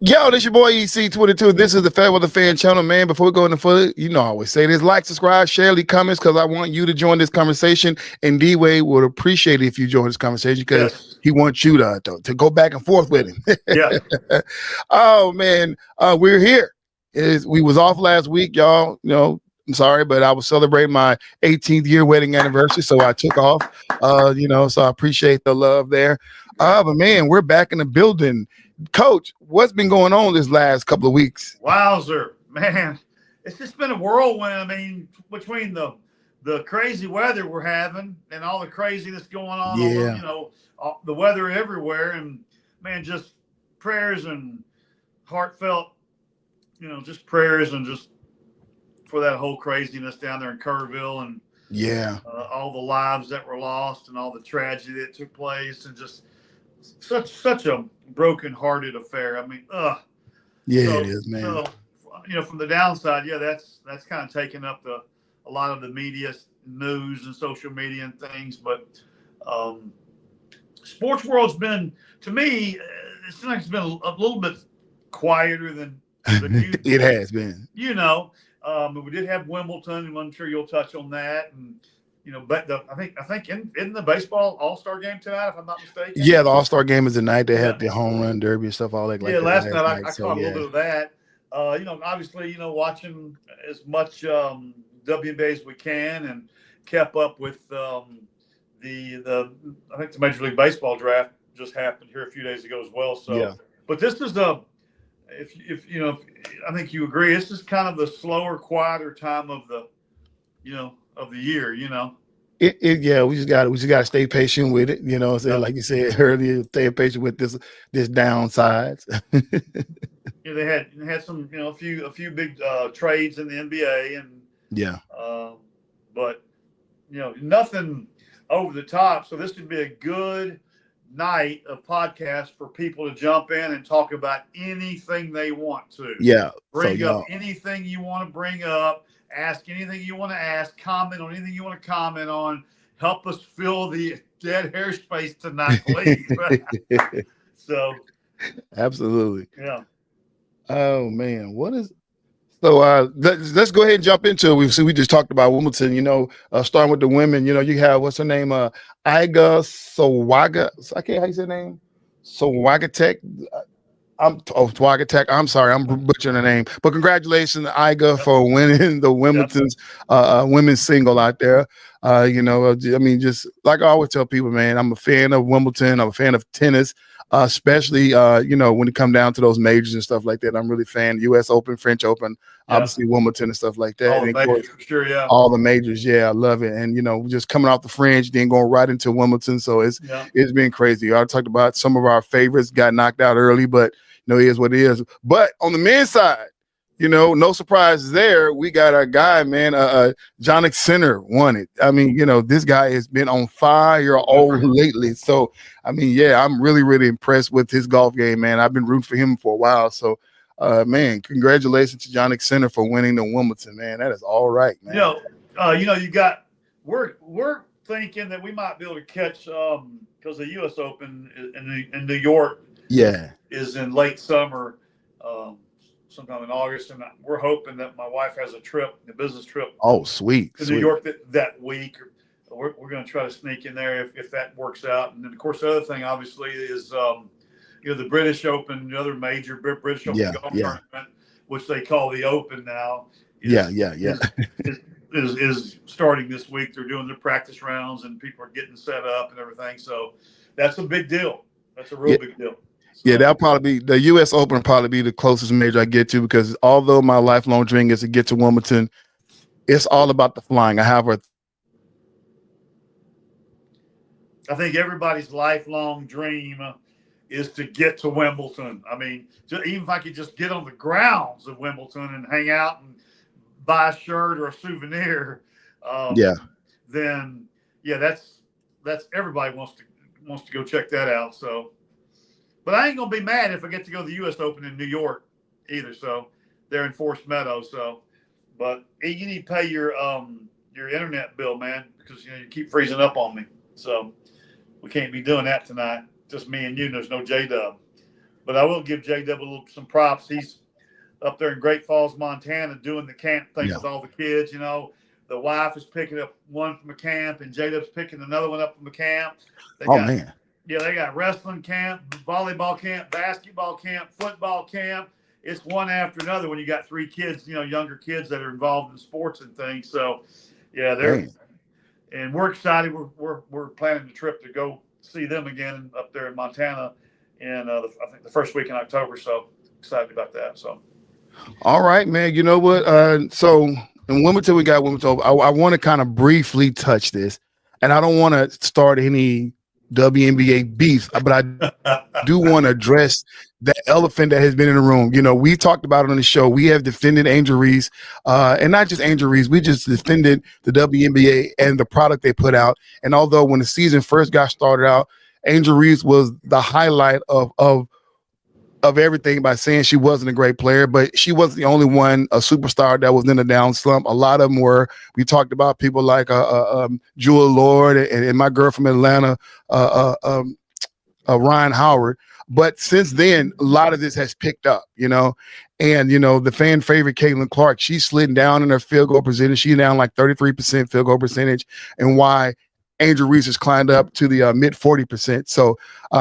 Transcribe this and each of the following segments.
Yo, this your boy EC22. This is the FairWeather Fan channel, man. Before we go into further, I always say this: like, subscribe, share, leave comments, because I want you to join this conversation. And D-Way would appreciate it if you join this conversation because Yes. he wants you to go back and forth with him. Yeah. Oh man, we're here. We was off last week, y'all. I'm sorry, but I was celebrating my 18th year wedding anniversary, so I took off. So I appreciate the love there. But man, we're back in the building. Coach, what's been going on this last couple of weeks? Wowzer, man. It's just been a whirlwind. I mean, between the crazy weather we're having and all the craziness going on, the weather everywhere, and man, just prayers and heartfelt, just prayers and just for that whole craziness down there in Kerrville and all the lives that were lost and all the tragedy that took place and just such a broken-hearted affair. I mean, it is, man. So, from the downside, that's kind of taken up a lot of the media news and social media and things. But sports world's been, to me, it seems like it's been a little bit quieter than it has been. But we did have Wimbledon, and I'm sure you'll touch on that. And but I think in the baseball All-Star game tonight, if I'm not mistaken. Yeah, the All-Star game is the night they had the home run derby and stuff all that. Yeah, last night I caught a little bit of that. Obviously, watching as much WNBA as we can, and kept up with the I think the Major League Baseball draft just happened here a few days ago as well. So, but this is if I think you agree, this is kind of the slower, quieter time of the year. We just got to stay patient with it. Like you said earlier, stay patient with this downsides. They had some a few big trades in the NBA and but nothing over the top. So this would be a good night of podcast for people to jump in and talk about anything they want to. Bring up anything you want to bring up. Ask anything you want to ask, comment on anything you want to comment on. Help us fill the dead airspace tonight, please. So, absolutely. Yeah. Oh man, let's go ahead and jump into it. We just talked about Wimbledon. Starting with the women. You have what's her name, Iga Swiatek. I can't how you say her name, Swiatek. Swiatek. I'm sorry, I'm butchering the name. But congratulations, Iga, for winning the Wimbledon's women's single out there. Just like I always tell people, man, I'm a fan of Wimbledon. I'm a fan of tennis, especially when it come down to those majors and stuff like that. I'm really a fan. U.S. Open, French Open, obviously Wimbledon and stuff like that. All the majors, for sure, yeah. All the majors, I love it. And just coming off the French, then going right into Wimbledon, so it's been crazy. I talked about some of our favorites got knocked out early, but it is what it is. But on the men's side, no surprises there. We got our guy, man, Jannik Sinner won it. I mean, this guy has been on fire lately. So, I mean, I'm really, really impressed with his golf game, man. I've been rooting for him for a while. So, man, congratulations to Jannik Sinner for winning the Wimbledon, man. That is all right, man. We're thinking that we might be able to catch because the U.S. Open in New York is in late summer, sometime in August, and we're hoping that my wife has a business trip. Oh, sweet. To New York that week. We're going to try to sneak in there if that works out. And then, of course, the other thing, obviously, is the British Open, the other major British Open golf tournament, which they call the Open now. Is starting this week. They're doing their practice rounds, and people are getting set up and everything. So that's a big deal. That's a real big deal. So, that'll probably be the U.S. Open. Probably be the closest major I get to, because although my lifelong dream is to get to Wimbledon, it's all about the flying. I think everybody's lifelong dream is to get to Wimbledon. I mean, even if I could just get on the grounds of Wimbledon and hang out and buy a shirt or a souvenir, then that's everybody wants to go check that out. So, but I ain't gonna be mad if I get to go to the U.S. Open in New York either. So they're in Forest Meadows. So, but you need to pay your internet bill, man, because you keep freezing up on me. So we can't be doing that tonight. Just me and you. There's no J-Dub. But I will give J-Dub some props. He's up there in Great Falls, Montana, doing the camp thing with all the kids. You know, the wife is picking up one from a camp, and J-Dub's picking another one up from a camp. They got wrestling camp, volleyball camp, basketball camp, football camp. It's one after another when you got 3 kids, you know, younger kids that are involved in sports and things. So, yeah, and we're excited. We're planning the trip to go see them again up there in Montana, and I think the first week in October. So excited about that. So, all right, man. You know what? So in Wilmington, we got Wilmington. I want to kind of briefly touch this, and I don't want to start any WNBA beef, but I do want to address that elephant that has been in the room. You know, we talked about it on the show. We have defended Angel Reese, and not just Angel Reese. We just defended the WNBA and the product they put out. And although when the season first got started out, Angel Reese was the highlight of everything by saying she wasn't a great player, but she wasn't the only one, a superstar that was in a down slump. A lot of them were. We talked about people like Jewel Lord and my girl from Atlanta, Ryan Howard. But since then, a lot of this has picked up, you know, and, you know, the fan favorite Caitlin Clark, she's slid down in her field goal percentage. She's down like 33% field goal percentage, and why Angel Reese has climbed up to the mid 40%. So,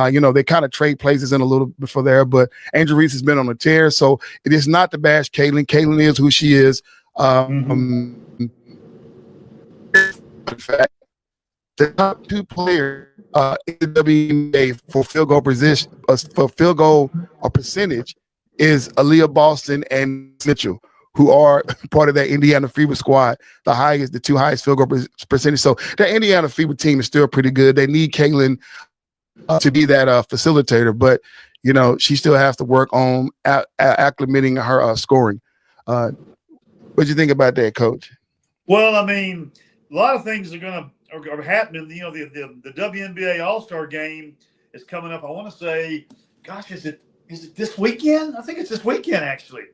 you know, they kind of trade places in a little bit for there, but Angel Reese has been on a tear. So it is not to bash Caitlin. Caitlin is who she is. In fact, the top 2 players in the WNBA for field goal position, for field goal percentage, is Aaliyah Boston and Mitchell, who are part of that Indiana Fever squad, the 2 highest field goal percentage. So the Indiana Fever team is still pretty good. They need Caitlin to be that facilitator, but, you know, she still has to work on acclimating her scoring. What do you think about that, Coach? Well, I mean, a lot of things are happening. You know, the WNBA All-Star game is coming up. I want to say, gosh, is it this weekend? I think it's this weekend, actually.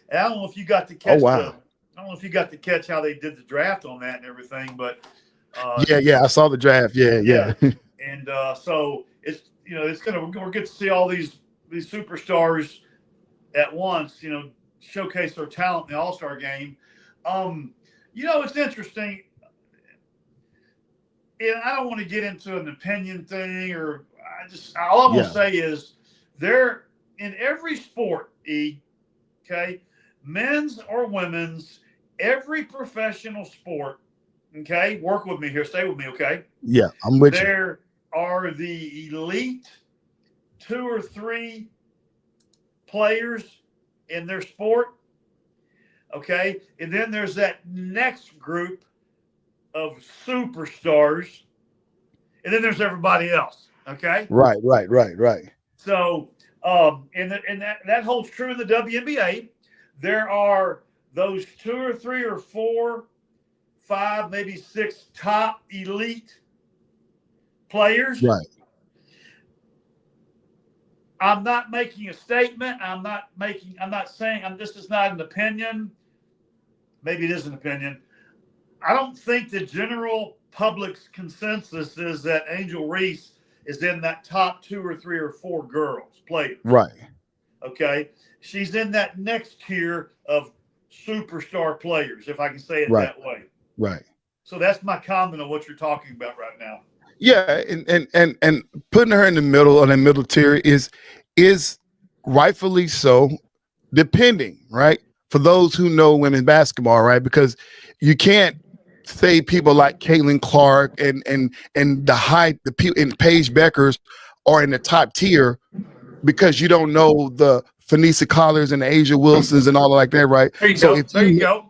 And I don't know if you got to catch I don't know if you got to catch how they did the draft on that and everything, but I saw the draft. Yeah. And so it's, you know, we're good to see all these superstars at once, you know, showcase their talent in the All-Star game. You know, it's interesting. And I don't want to get into an opinion thing, or all I'm gonna say is there in every sport, okay, men's or women's, every professional sport, okay, work with me here, stay with me, okay? Yeah, I'm with you. There are the elite 2 or 3 players in their sport, okay? And then there's that next group of superstars, and then there's everybody else, okay? Right. So, and that holds true in the WNBA. There are those 2 or 3 or 4, 5, maybe 6 top elite players. Right. I'm not making a statement. I'm not saying, this is not an opinion. Maybe it is an opinion. I don't think the general public's consensus is that Angel Reese is in that top 2 or 3 or 4 players. Right. Okay. She's in that next tier of superstar players, if I can say it that way. Right. So that's my comment on what you're talking about right now. Yeah, and putting her in the middle, on that middle tier is rightfully so, depending, right? For those who know women's basketball, right? Because you can't say people like Caitlin Clark and the people in Paige Beckers are in the top tier because you don't know the Phoenicia Collars and the Asia Wilsons and all like that, right? There you go.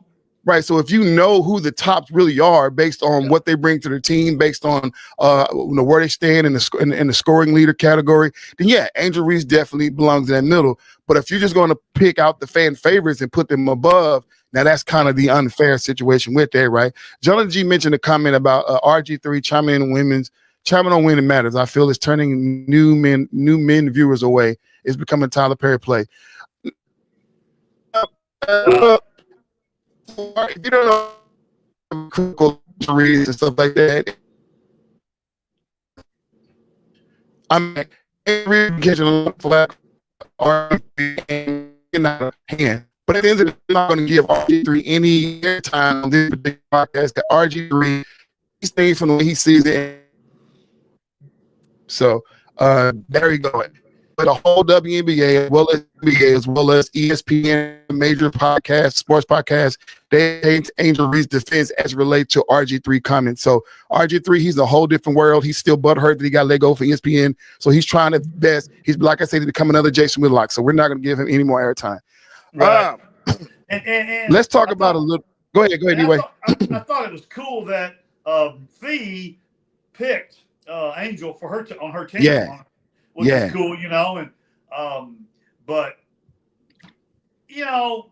Right. So if you know who the tops really are based on what they bring to the team, based on where they stand in the scoring leader category, then Angel Reese definitely belongs in that middle. But if you're just going to pick out the fan favorites and put them above, now that's kind of the unfair situation with that, right? Jonathan G mentioned a comment about RG3 chiming on women matters. I feel it's turning new men viewers away. It's becoming Tyler Perry play. If you don't know critical injuries and stuff like that, I'm catching a flag RG3 out of hand. But at the end of the day, I'm not going to give RG3 any airtime on this particular podcast. That RG3, he stays from the way he sees it. So there you go. But the whole WNBA, as well as NBA, as well as ESPN, major podcasts, sports podcasts, they take Angel Reese's defense as it relates to RG3 comments. So RG3, he's a whole different world. He's still butthurt that he got let go for ESPN. So he's trying his best. He's, like I said, to become another Jason Whitlock. So we're not going to give him any more airtime. Right. And let's talk about a little. Go ahead, D-Way. I thought it was cool that Fee picked Angel for her on her team. Yeah. Which is cool, you know, and but you know,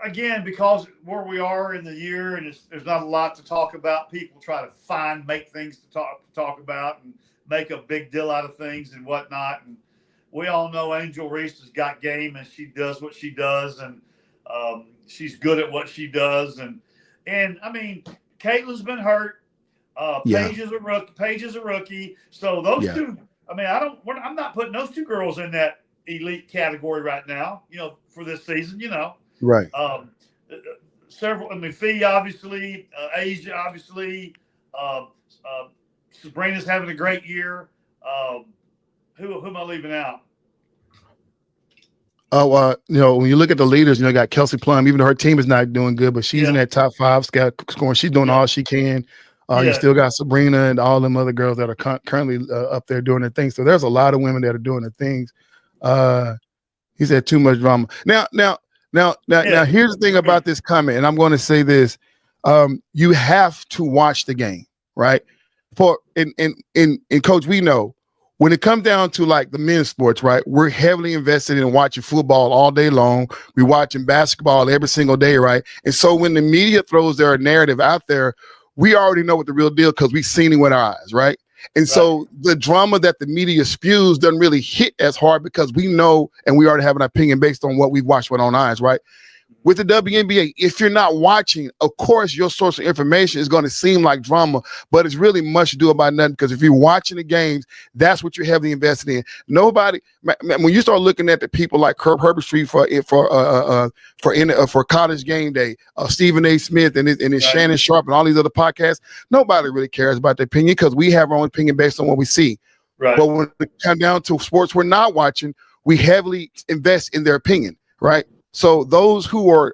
again, because where we are in the year and there's not a lot to talk about, people try to make things to talk about and make a big deal out of things and whatnot. And we all know Angel Reese has got game and she does what she does, and she's good at what she does. And I mean, Caitlin's been hurt. Paige is a rookie. So those two. I mean, I'm not putting those two girls in that elite category right now, you know, for this season, you know. Right. Fee, obviously, Asia, obviously, Sabrina's having a great year. Who am I leaving out? You know, when you look at the leaders, you know, you got Kelsey Plum, even though her team is not doing good, but she's in that top 5 scoring. She's doing all she can. You still got Sabrina and all them other girls that are currently up there doing their thing. So there's a lot of women that are doing their things. He said too much drama. Now, here's the thing about this comment, and I'm going to say this: you have to watch the game, right? And Coach, we know when it comes down to like the men's sports, right? We're heavily invested in watching football all day long. We're watching basketball every single day, right? And so when the media throws their narrative out there, we already know what the real deal because we've seen it with our eyes, right? And so the drama that the media spews doesn't really hit as hard because we know and we already have an opinion based on what we've watched with our own eyes, right? With the WNBA, if you're not watching, of course, your source of information is going to seem like drama, but it's really much ado about nothing because if you're watching the games, that's what you're heavily invested in. Nobody, when you start looking at the people like Herb Herbstreit for College Game Day, Stephen A. Smith and Shannon Sharp and all these other podcasts, nobody really cares about the opinion because we have our own opinion based on what we see. Right. But when it comes down to sports we're not watching, we heavily invest in their opinion, right? So those who are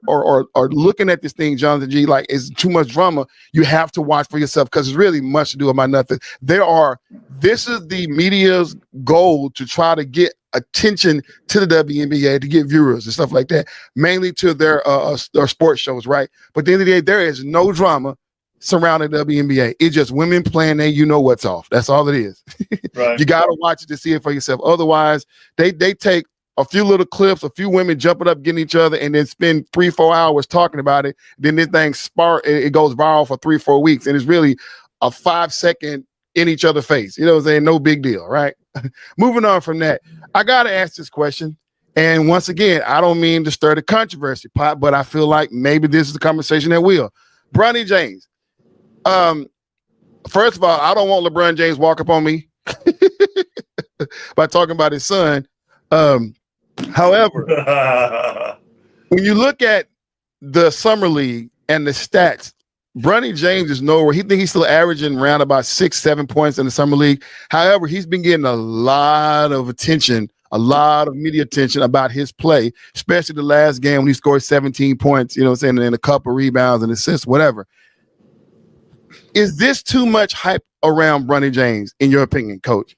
looking at this thing, Jonathan G, like it's too much drama, you have to watch for yourself because it's really much to do about nothing. This is the media's goal to try to get attention to the WNBA, to get viewers and stuff like that, mainly to their sports shows, right? But at the end of the day, there is no drama surrounding the WNBA. It's just women playing they you know what's off. That's all it is. Right. You got to watch it to see it for yourself. Otherwise, they take a few little clips, a few women jumping up, getting each other, and then spend 3-4 hours talking about it. Then this thing it goes viral for 3-4 weeks, and it's really a 5-second in each other's face. You know what I'm saying? No big deal, right? Moving on from that, I gotta ask this question. And once again, I don't mean to stir the controversy pot, but I feel like maybe this is a conversation that will. Bronny James. First of all, I don't want LeBron James walk up on me by talking about his son. However, when you look at the summer league and the stats, Bronny James is nowhere. He's still averaging around about 6-7 points in the summer league. However, he's been getting a lot of attention, a lot of media attention about his play, especially the last game when he scored 17 points, you know what I'm saying, and a couple rebounds and assists, whatever. Is this too much hype around Bronny James, in your opinion, Coach?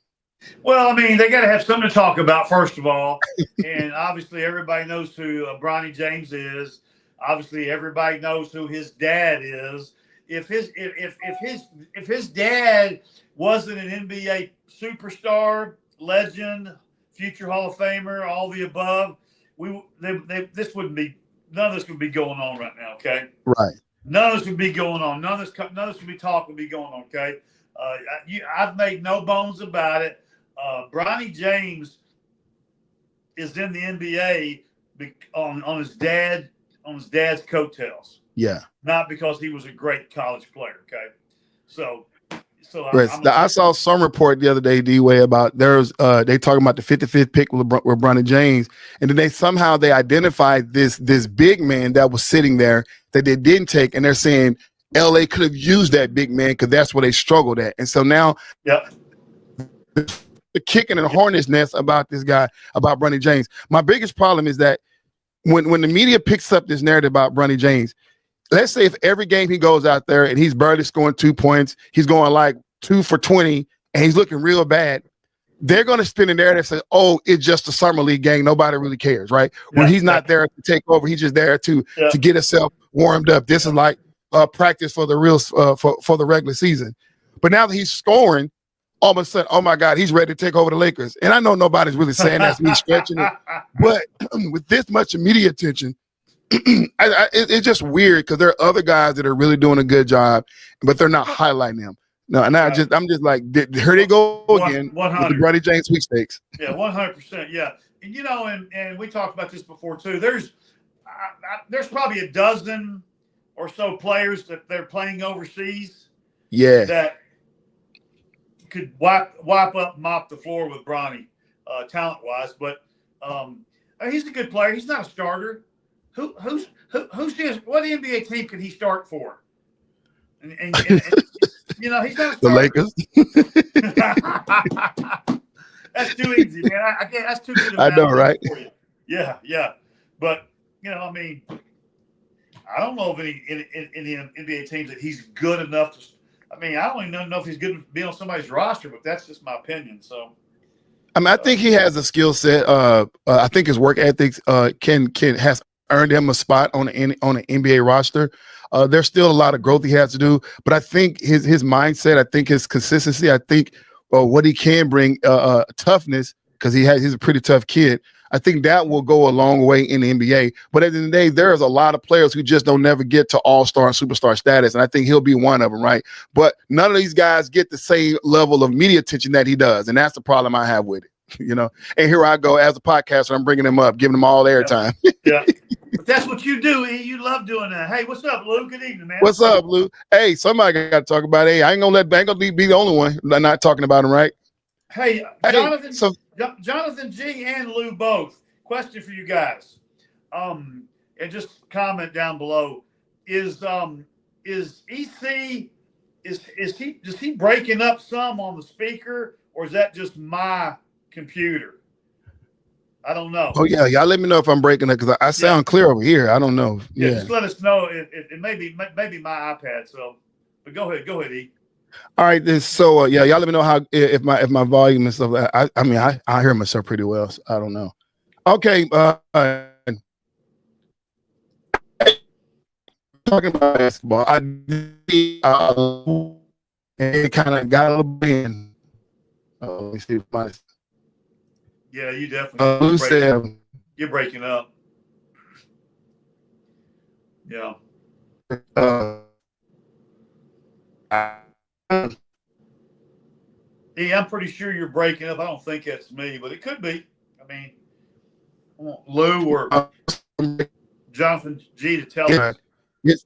Well, I mean, they got to have something to talk about, first of all. And obviously, everybody knows who Bronny James is. Obviously, everybody knows who his dad is. If his dad wasn't an NBA superstar, legend, future Hall of Famer, all the above, this wouldn't be. None of this would be going on right now. Okay. Right. None of this would be going on. None of this would be talk would be going on. Okay. I've made no bones about it. Bronny James is in the NBA on his dad's coattails. Yeah. Not because he was a great college player. Okay. So So I saw some report the other day, D-Way, about they talking about the 55th pick with Bronny James, and then they identified this big man that was sitting there that they didn't take, and they're saying LA could have used that big man because that's where they struggled at. And so now the kicking and the hornet's nest about this guy, about Bronny James. My biggest problem is that when the media picks up this narrative about Bronny James, let's say if every game he goes out there and he's barely scoring 2 points, he's going like 2 for 20, and he's looking real bad, they're going to spin a narrative and say, oh, it's just a summer league game. Nobody really cares, right? When he's not there to take over, he's just there to get himself warmed up. This is like practice for the real for the regular season. But now that he's scoring, all of a sudden, oh my God, he's ready to take over the Lakers. And I know nobody's really saying that's me stretching it, but with this much media attention, it's just weird because there are other guys that are really doing a good job, but they're not highlighting them. No, and I'm just like, here they go again with the Bronny James sweepstakes. Yeah, 100%. Yeah, and and we talked about this before too. There's probably a dozen or so players that they're playing overseas. Yeah, that could wipe up, mop the floor with Bronny, talent-wise. But he's a good player. He's not a starter. Who's what NBA team could he start for? And he's not a starter. The Lakers. That's too easy, man. I can't. That's too good. I know, right? For you. Yeah. But I mean, I don't know of any NBA teams that he's good enough to. I mean, I don't even know if he's good to be on somebody's roster, but that's just my opinion. So, I mean, I think he has a skill set. I think his work ethics has earned him a spot on an NBA roster. There's still a lot of growth he has to do, but I think his mindset, I think his consistency, I think what he can bring, toughness, because he's a pretty tough kid. I think that will go a long way in the NBA. But at the end of the day, there's a lot of players who just don't never get to all-star and superstar status, and I think he'll be one of them, right? But none of these guys get the same level of media attention that he does, and that's the problem I have with it, And here I go as a podcaster, I'm bringing them up, giving them all airtime. Yeah. But that's what you do, E. You love doing that. Hey, what's up, Lou? Good evening, man. What's up, Lou? Hey, somebody got to talk about it. Hey, I ain't gonna be the only one not talking about him, right? Hey, Jonathan G and Lou both. Question for you guys. And just comment down below. Is EC is he breaking up some on the speaker, or is that just my computer? I don't know. Oh yeah, y'all let me know if I'm breaking it because I sound clear over here. I don't know. Yeah, just let us know. It may be my iPad. So, but go ahead, E. All right, y'all let me know how if my volume and stuff. I hear myself pretty well. So I don't know. Okay, talking about basketball, it kind of got a little bit. Let me see. Yeah, you definitely. You're breaking up. Yeah. I'm pretty sure you're breaking up. I don't think that's me, but it could be. I mean, I want Lou or Jonathan G to tell us. Yes.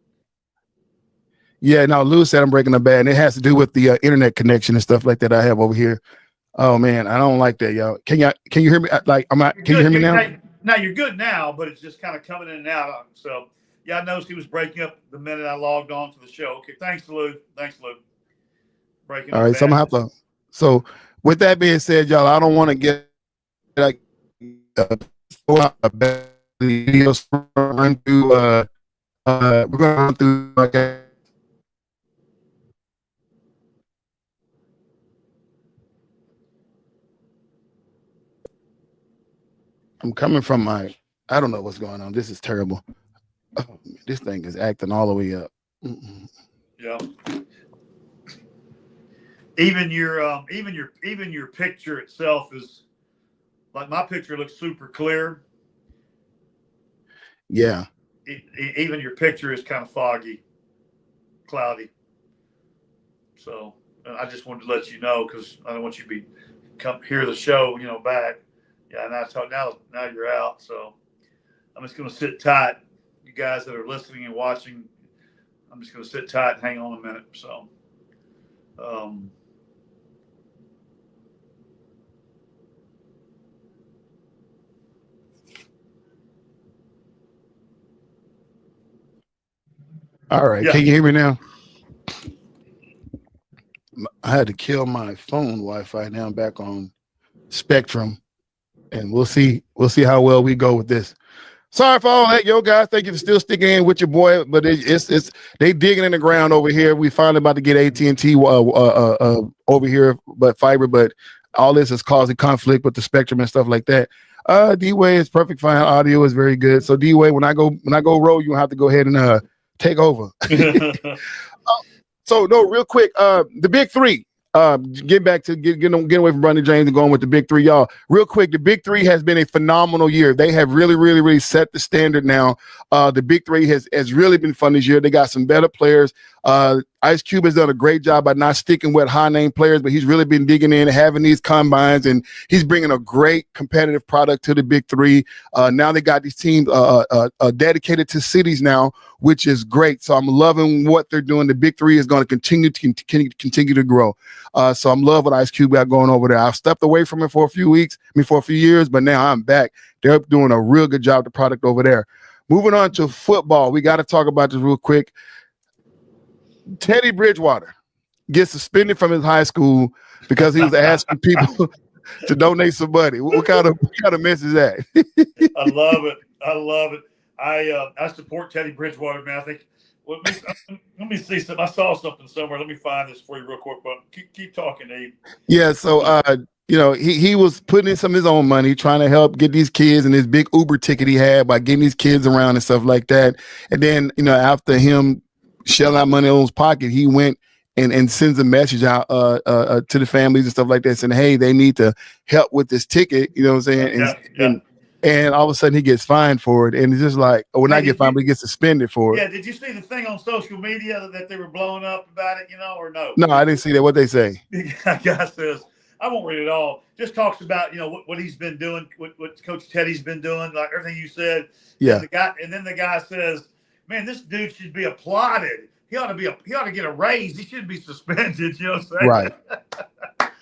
Yeah, no, Lou said I'm breaking up bad, and it has to do with the internet connection and stuff like that I have over here. Oh man, I don't like that, y'all. Can you hear me? Like, can you hear me now? No, you're good now, but it's just kind of coming in and out. So, yeah, I noticed he was breaking up the minute I logged on to the show. Okay, thanks, Lou. Breaking. All right, so I'm gonna have to. So, with that being said, y'all, I don't want to get like a bad videos run through. We're gonna run through like. I'm coming from I don't know what's going on. This is terrible. Oh, this thing is acting all the way up. Yeah. Even your picture itself is like my picture looks super clear. Yeah. Even your picture is kind of foggy, cloudy. So I just wanted to let you know because I don't want you to come hear the show, back. Yeah, now you're out. So I'm just going to sit tight. You guys that are listening and watching, I'm just going to sit tight and hang on a minute. So Um, All right. yeah. Can you hear me now? I had to kill my phone Wi-Fi. Now I'm back on Spectrum, and we'll see. We'll see how well we go with this. Sorry for all that, yo, guys. Thank you for still sticking in with your boy, but it's they digging in the ground over here. We finally about to get AT&T over here, but fiber. But all this is causing conflict with the Spectrum and stuff like that. D-Way is perfect. Fine, audio is very good. So D-Way, when I go roll, you have to go ahead and take over. So no, real quick, the big three. Get back to get away from Bronny James and going with the big three, y'all. Real quick, the big three has been a phenomenal year. They have really set the standard now. The big three has really been fun this year. They got some better players. Ice Cube has done a great job by not sticking with high name players, but he's really been digging in, having these combines, and he's bringing a great competitive product to the big three. Now they got these teams dedicated to cities now, which is great. So I'm loving what they're doing. The big three is going to continue to grow. So I'm loving what Ice Cube got going over there. I've stepped away from it for a few years, but now I'm back. They're doing a real good job, the product over there. Moving on to football, we got to talk about this real quick. Teddy Bridgewater gets suspended from his high school because he was asking people to donate some money. What kind of mess is that? I love it. I support Teddy Bridgewater, man. I think. Let me see something. I saw something somewhere. Let me find this for you real quick. But keep talking, Abe. Yeah. So he was putting in some of his own money, trying to help get these kids, and his big Uber ticket he had by getting these kids around and stuff like that. And then after him shelling out money in his pocket, he went and sends a message out to the families and stuff like that, saying, hey, they need to help with this ticket. You know what I'm saying? And all of a sudden he gets fined for it. And it's just like, not get fined, but he gets suspended for it. Yeah. Did you see the thing on social media that they were blowing up about it, or no? No, I didn't see that. What they say? The guy says, I won't read it all. Just talks about, what he's been doing, what Coach Teddy's been doing, like everything you said. Yeah. And then the guy says, man, this dude should be applauded. He ought to get a raise. He shouldn't be suspended. You know what I'm saying? Right.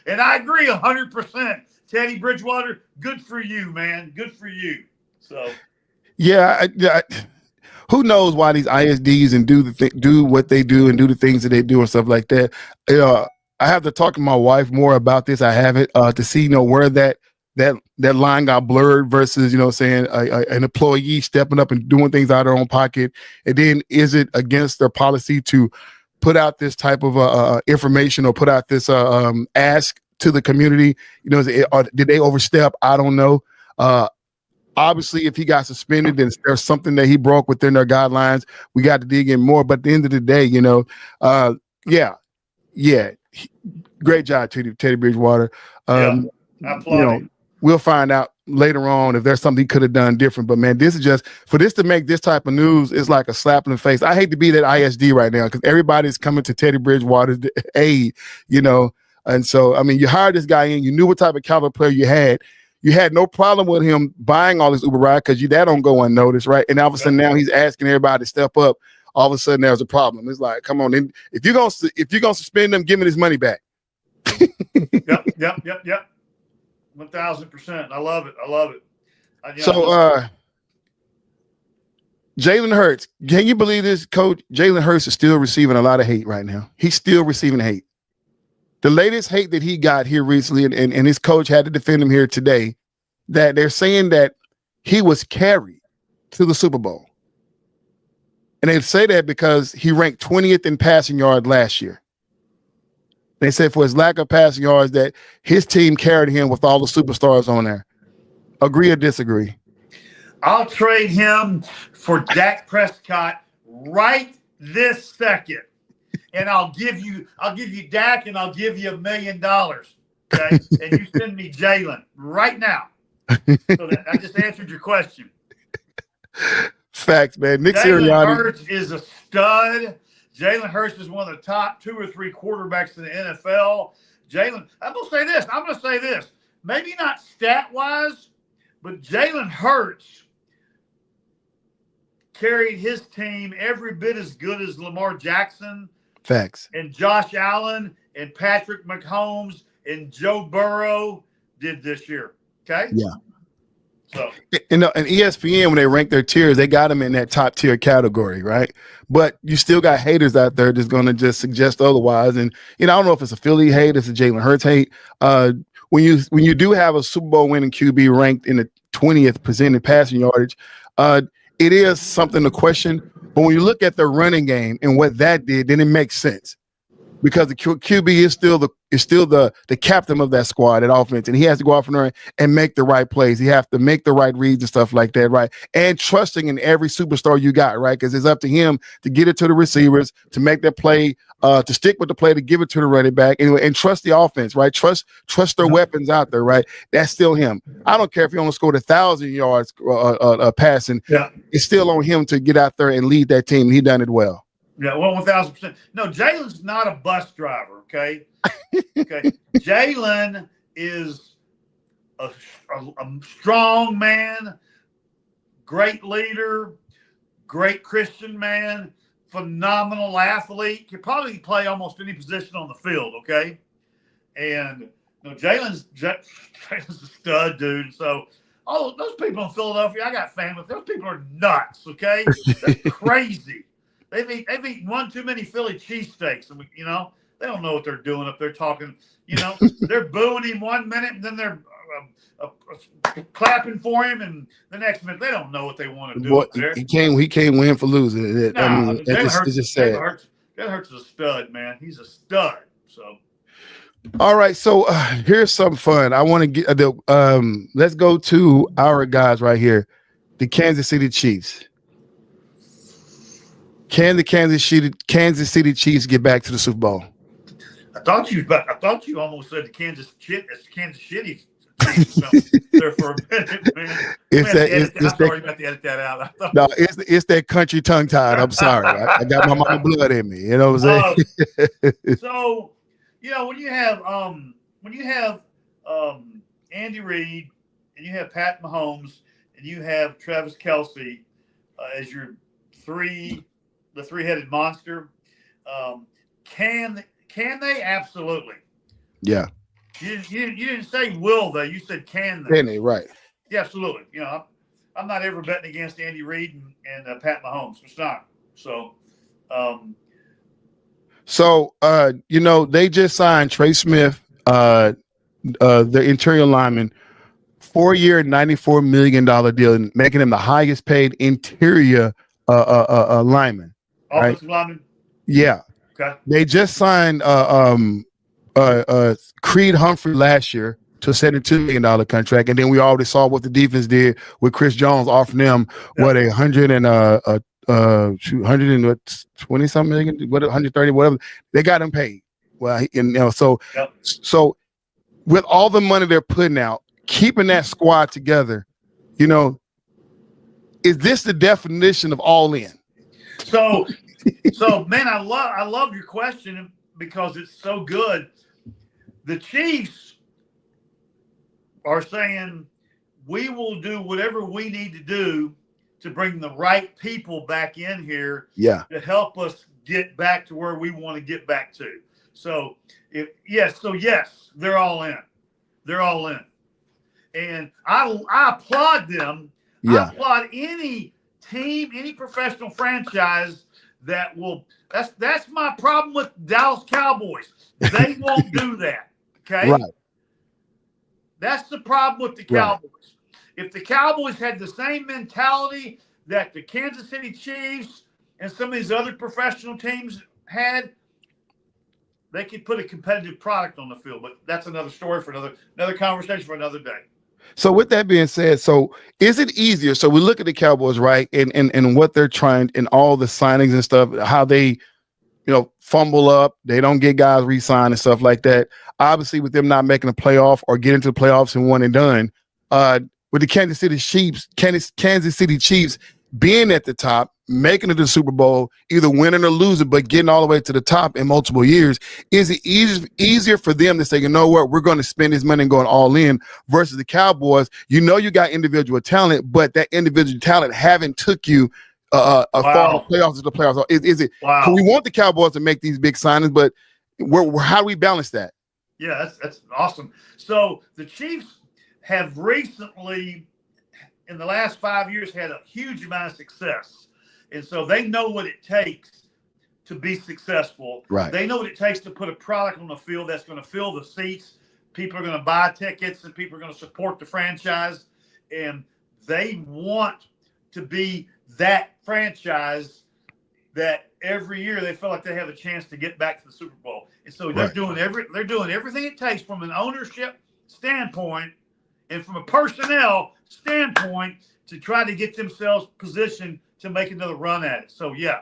And I agree 100%. Teddy Bridgewater, good for you, man. Good for you. So. Yeah. Who knows why these ISDs and do what they do and do the things that they do and stuff like that. I have to talk to my wife more about this. I haven't to see where that line got blurred versus an employee stepping up and doing things out of their own pocket. And then is it against their policy to put out this type of information or put out this ask to the community? Did they overstep? I don't know. Obviously, if he got suspended, then there's something that he broke within their guidelines. We got to dig in more. But at the end of the day, great job, Teddy Bridgewater. We'll find out later on if there's something he could have done different. But man, this is just for this to make this type of news is like a slap in the face. I hate to be that ISD right now because everybody's coming to Teddy Bridgewater's aid, And so, I mean, you hired this guy in, you knew what type of caliber player you had. You had no problem with him buying all this Uber ride because that don't go unnoticed, right? And all of a sudden now he's asking everybody to step up. All of a sudden there's a problem. It's like, come on, if you're gonna suspend him, give me his money back. Yep. 1,000%. I love it. So Jalen Hurts, can you believe this, Coach? Jalen Hurts is still receiving a lot of hate right now. He's still receiving hate. The latest hate that he got here recently, and his coach had to defend him here today, that they're saying that he was carried to the Super Bowl. And they say that because he ranked 20th in passing yards last year. They said for his lack of passing yards that his team carried him with all the superstars on there. Agree or disagree? I'll trade him for Dak Prescott right this second. And I'll give you Dak, and I'll give you $1 million. Okay, and you send me Jalen right now. So I just answered your question. Facts, man. Nick Jalen Sirianni Hurts is a stud. Jalen Hurts is one of the top 2 or 3 quarterbacks in the NFL. I'm gonna say this. Maybe not stat wise, but Jalen Hurts carried his team every bit as good as Lamar Jackson. Facts. And Josh Allen and Patrick Mahomes and Joe Burrow did this year. Okay. Yeah. So, and ESPN, when they rank their tiers, they got them in that top tier category, right? But you still got haters out there that's going to just suggest otherwise. And I don't know if it's a Philly hate, it's a Jalen Hurts hate. When you do have a Super Bowl winning QB ranked in the 20th percent in passing yardage, it is something to question. But when you look at the running game and what that did, then it makes sense. Because the QB is still the captain of that squad, that offense, and he has to go out from there and make the right plays. He has to make the right reads and stuff like that, right? And trusting in every superstar you got, right? Because it's up to him to get it to the receivers, to make that play, to stick with the play, to give it to the running back, anyway, and trust the offense, right? Trust their weapons out there, right? That's still him. I don't care if he only scored 1,000 yards passing. Yeah. It's still on him to get out there and lead that team. He done it well. Yeah, well, 1,000%. No, Jalen's not a bus driver, okay? Okay. Jalen is a strong man, great leader, great Christian man, phenomenal athlete. Could probably play almost any position on the field, okay? And Jalen's a stud, dude. So, those people in Philadelphia, I got family. Those people are nuts, okay? They're crazy. They've eaten one too many Philly cheesesteaks, and they don't know what they're doing up there talking. They're booing him 1 minute, and then they're clapping for him, and the next minute they don't know what they want to do up there. He can't win for losing. It's just sad. Jalen Hurts is a stud, man. He's a stud. So. All right, so here's something fun. I want to get let's go to our guys right here, the Kansas City Chiefs. Can the Kansas City Chiefs get back to the Super Bowl? I thought you almost said the Kansas City. There for a minute, man. I'm sorry, you got to edit that out. No, it's that country tongue tied. I'm sorry. I got my mama blood in me. You know what I'm saying? So, when you have Andy Reid and you have Pat Mahomes and you have Travis Kelce as your the three-headed monster. Can they? Absolutely. Yeah. You didn't say will they? You said can they? Can they? Right. Yeah, absolutely. I'm not ever betting against Andy Reid and Pat Mahomes. It's not. So. They just signed Trey Smith, the interior lineman, 4-year, $94 million deal, making him the highest paid interior lineman. Offensive lineman? Yeah. Okay. They just signed Creed Humphrey last year to a $72 million contract, and then we already saw what the defense did with Chris Jones offering them $120 something million, 130, whatever. They got him paid. Well, so with all the money they're putting out, keeping that squad together, is this the definition of all in? So man, I love your question because it's so good. The Chiefs are saying we will do whatever we need to do to bring the right people back in here to help us get back to where we want to get back to. So yes, they're all in. They're all in. And I applaud them. Yeah. I applaud any team, any professional franchise that will. That's my problem with Dallas Cowboys. They won't do that. Okay. Right. That's the problem with the Cowboys. Right. If the Cowboys had the same mentality that the Kansas City Chiefs and some of these other professional teams had, they could put a competitive product on the field. But that's another story for another conversation for another day. So with that being said, so is it easier? So we look at the Cowboys, right, and what they're trying and all the signings and stuff, how they, fumble up, they don't get guys re-signed and stuff like that. Obviously, with them not making a playoff or getting to the playoffs and one and done, with the Kansas City Chiefs being at the top, making it to the Super Bowl, either winning or losing, but getting all the way to the top in multiple years, is it easier for them to say, you know what, we're going to spend this money and going all in, versus the Cowboys? You got individual talent, but that individual talent haven't took you far in the playoffs to the playoffs. Is it? Wow. We want the Cowboys to make these big signings, but how do we balance that? Yeah, that's awesome. So the Chiefs have recently, in the last 5 years, had a huge amount of success. And so they know what it takes to be successful. Right. They know what it takes to put a product on the field that's going to fill the seats. People are going to buy tickets and people are going to support the franchise. And they want to be that franchise that every year they feel like they have a chance to get back to the Super Bowl. And so they're doing everything it takes from an ownership standpoint and from a personnel standpoint to try to get themselves positioned to make another run at it. So, yeah.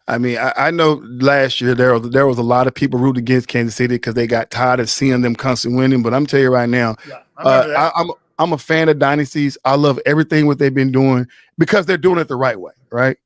I mean, I know last year there was a lot of people rooting against Kansas City because they got tired of seeing them constantly winning. But I'm telling you right now, I'm a fan of dynasties. I love everything what they've been doing because they're doing it the right way, right?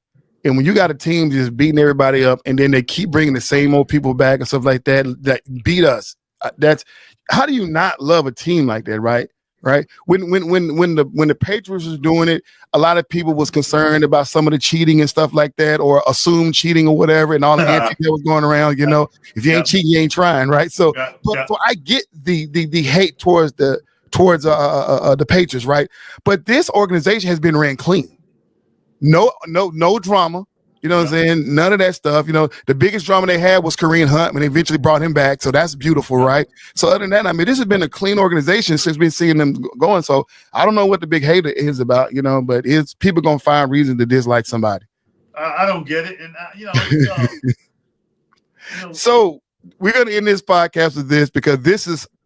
And when you got a team just beating everybody up, and then they keep bringing the same old people back and stuff like that beat us, that's how do you not love a team like that, right? Right. When the Patriots was doing it, a lot of people was concerned about some of the cheating and stuff like that, or assumed cheating or whatever, and all the antics that was going around. You know, if you ain't cheating, you ain't trying, right? So, so I get the hate towards the Patriots, right? But this organization has been ran clean. No drama. You know what I'm saying? None of that stuff. You know, the biggest drama they had was Kareem Hunt when they eventually brought him back. So that's beautiful, right? So other than that, I mean, this has been a clean organization since we've been seeing them going. So I don't know what the big hater is about, you know, but it's people going to find reason to dislike somebody. I don't get it. And, So we're going to end this podcast with this because this is –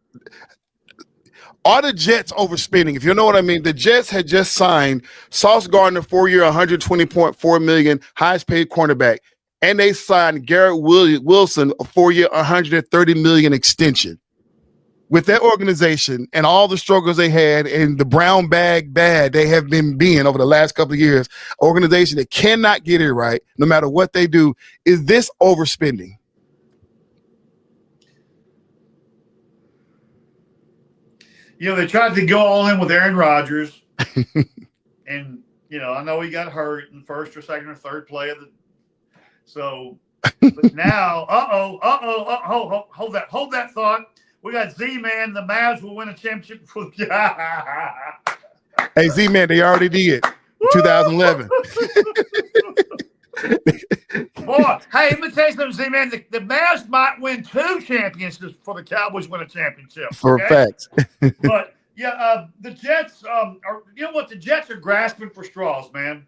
are the Jets overspending? If you know what I mean, the Jets had just signed Sauce Gardner, 4-year, $120.4 million, highest paid cornerback, and they signed Garrett Wilson, a 4-year, $130 million extension. With that organization and all the struggles they had and the brown bag bad they have been being over the last couple of years, organization that cannot get it right, no matter what they do, is this overspending? You know, they tried to go all in with Aaron Rodgers. And, you know, I know he got hurt in the first or second or third play of the – so, but now, hold that thought. We got Z-Man. The Mavs will win a championship for Hey, Z-Man, they already did. 2011. Boy, hey, let me tell you something, Z-Man. The Mavs might win 2 championships before the Cowboys win a championship. For a fact. But, yeah, the Jets you know what? The Jets are grasping for straws, man.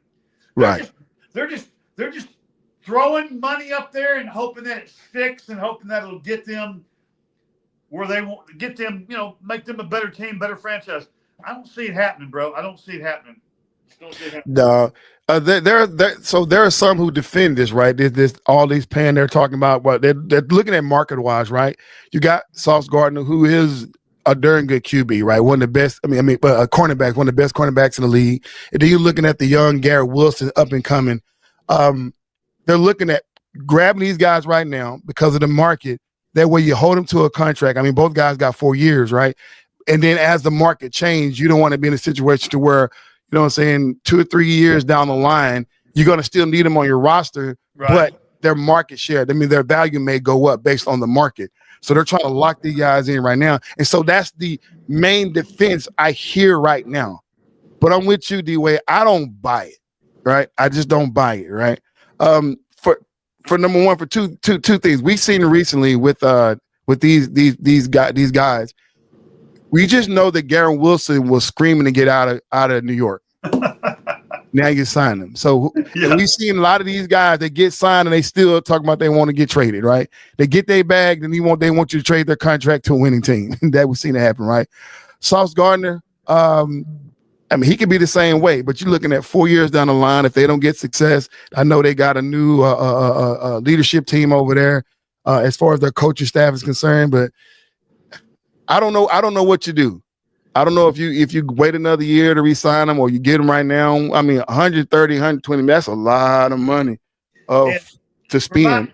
They're just throwing money up there and hoping that it sticks and hoping that it'll get them where they want to get them, you know, make them a better team, better franchise. I don't see it happening, bro. I don't see it happening. No. So there are some who defend this, right? This all these paying they're talking about. What they're looking at market wise, right? You got Sauce Gardner, who is a darn good QB, right? One of the best. A cornerback, one of the best cornerbacks in the league. And then you're looking at the young Garrett Wilson, up and coming. They're looking at grabbing these guys right now because of the market. That way you hold them to a contract. I mean, both guys got 4 years, right? And then as the market changes, you don't want to be in a situation to where, you know what I'm saying, 2 or 3 years down the line, you're going to still need them on your roster, right, but their market share, I mean, their value may go up based on the market. So they're trying to lock these guys in right now. And so that's the main defense I hear right now. But I'm with you, D-Way. I don't buy it, right? I just don't buy it, right? For number one, for two things. We've seen it recently with these guys. We just know that Garrett Wilson was screaming to get out of New York. Now you sign them. So we've seen a lot of these guys that get signed and they still talk about they want to get traded, right? They get their bag, then they want you to trade their contract to a winning team. That we've seen it happen, right? Sauce Gardner, I mean, he could be the same way, but you're looking at 4 years down the line. If they don't get success, I know they got a new leadership team over there as far as their coaching staff is concerned, but I don't know. I don't know what you do. I don't know if you wait another year to re-sign them or you get them right now. I mean, 130, 120, that's a lot of money to spend.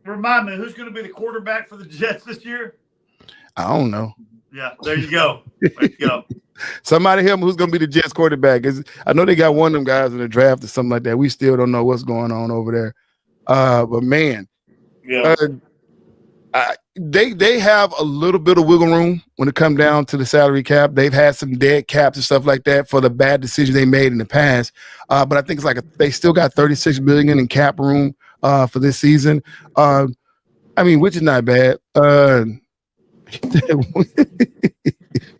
Remind me, who's going to be the quarterback for the Jets this year? I don't know. Yeah, there you go. There you go. Somebody help me, who's going to be the Jets quarterback? I know they got one of them guys in the draft or something like that. We still don't know what's going on over there. But man, They have a little bit of wiggle room when it comes down to the salary cap. They've had some dead caps and stuff like that for the bad decisions they made in the past. But I think it's they still got $36 billion in cap room for this season. Which is not bad.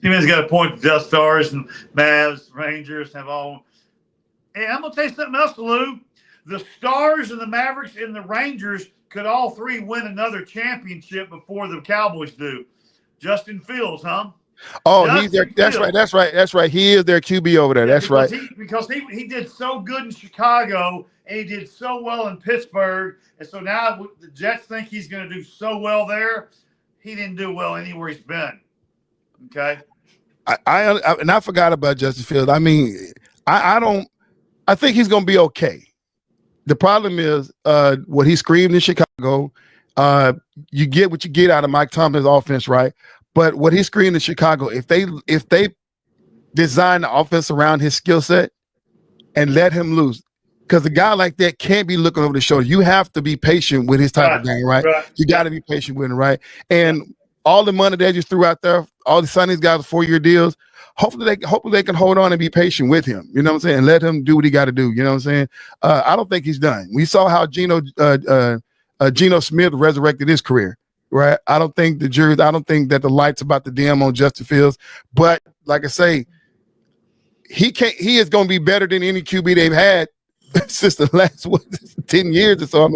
He-Man's got a point. The Stars and Mavs, Rangers have all. And I'm gonna tell you something else, Lou. The Stars and the Mavericks and the Rangers could all three win another championship before the Cowboys do. Justin Fields, huh? Oh, he's there. That's right. He is their QB over there. That's right. Because he did so good in Chicago and he did so well in Pittsburgh, and so now the Jets think he's going to do so well there. He didn't do well anywhere he's been. Okay. I forgot about Justin Fields. I think he's going to be okay. The problem is what he screamed in Chicago. You get what you get out of Mike Tomlin's offense, right? But what he screamed in Chicago, if they design the offense around his skill set and let him loose, because a guy like that can't be looking over the shoulder. You have to be patient with his type of game, right? You got to be patient with him, right? And all the money they just threw out there, all the signing these guys 4-year deals. Hopefully they can hold on and be patient with him. You know what I'm saying? And let him do what he got to do. You know what I'm saying? I don't think he's done. We saw how Geno Smith resurrected his career, right? I don't think that the light's about to dim on Justin Fields. But like I say, he is going to be better than any QB they've had since the last 10 years or so.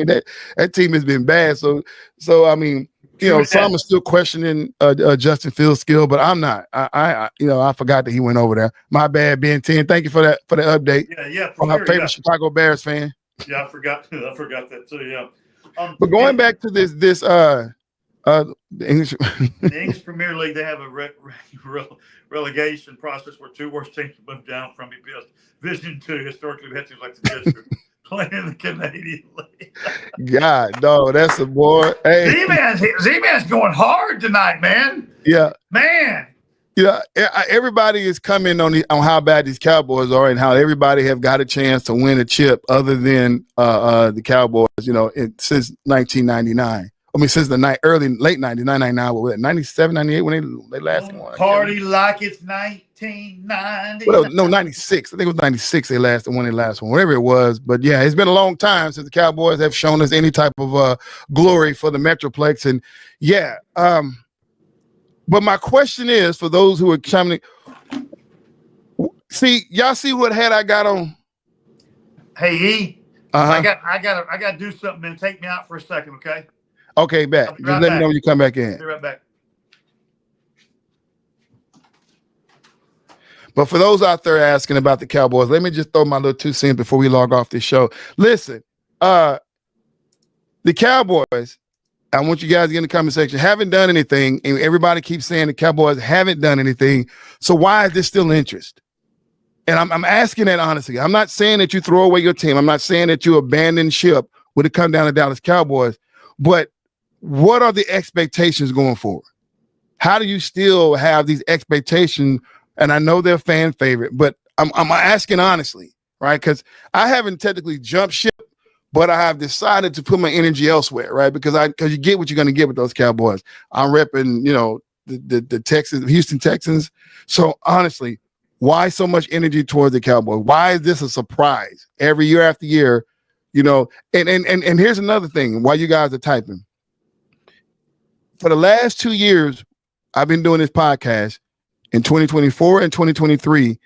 That team has been bad. So some are still questioning Justin Fields' skill, but I'm not. I forgot that he went over there. My bad, Ben 10. Thank you for the update. Yeah. From our favorite Chicago Bears fan. Yeah, I forgot that too. Yeah. But going back to the English the English Premier League, they have a relegation process where two worst teams move down from Division 2. Historically, we had teams like the Jets playing in the Canadian League. God, no, that's a boy. Hey, Z-Man's going hard tonight, man. Yeah, man. Yeah, everybody is coming on how bad these Cowboys are and how everybody have got a chance to win a chip other than the Cowboys. Since 1999. Since the late 90s, 99, 97, 98 when they last won. Party like it's 1990. Well, no, 96. I think it was 96 they won their last one, whatever it was. But yeah, it's been a long time since the Cowboys have shown us any type of glory for the Metroplex. And yeah, but my question is for those who are chiming in, y'all see what hat I got on? Hey, E. I got to do something, man. Take me out for a second, okay? Okay, back. Just let me know when you come back in. Be right back. But for those out there asking about the Cowboys, let me just throw my little 2 cents before we log off this show. Listen, the Cowboys, I want you guys to get in the comment section, haven't done anything, and everybody keeps saying the Cowboys haven't done anything. So why is this still interest? And I'm asking that honestly. I'm not saying that you throw away your team. I'm not saying that you abandon ship when it comes down to Dallas Cowboys. But what are the expectations going forward? How do you still have these expectations? And I know they're fan favorite, but I'm asking honestly, right? Because I haven't technically jumped ship, but I have decided to put my energy elsewhere, right? Because you get what you're going to get with those Cowboys. I'm repping, the Texans, Houston Texans. So honestly, why so much energy towards the Cowboys? Why is this a surprise every year after year? And here's another thing while you guys are typing. For the last 2 years, I've been doing this podcast. In 2024 and 2023,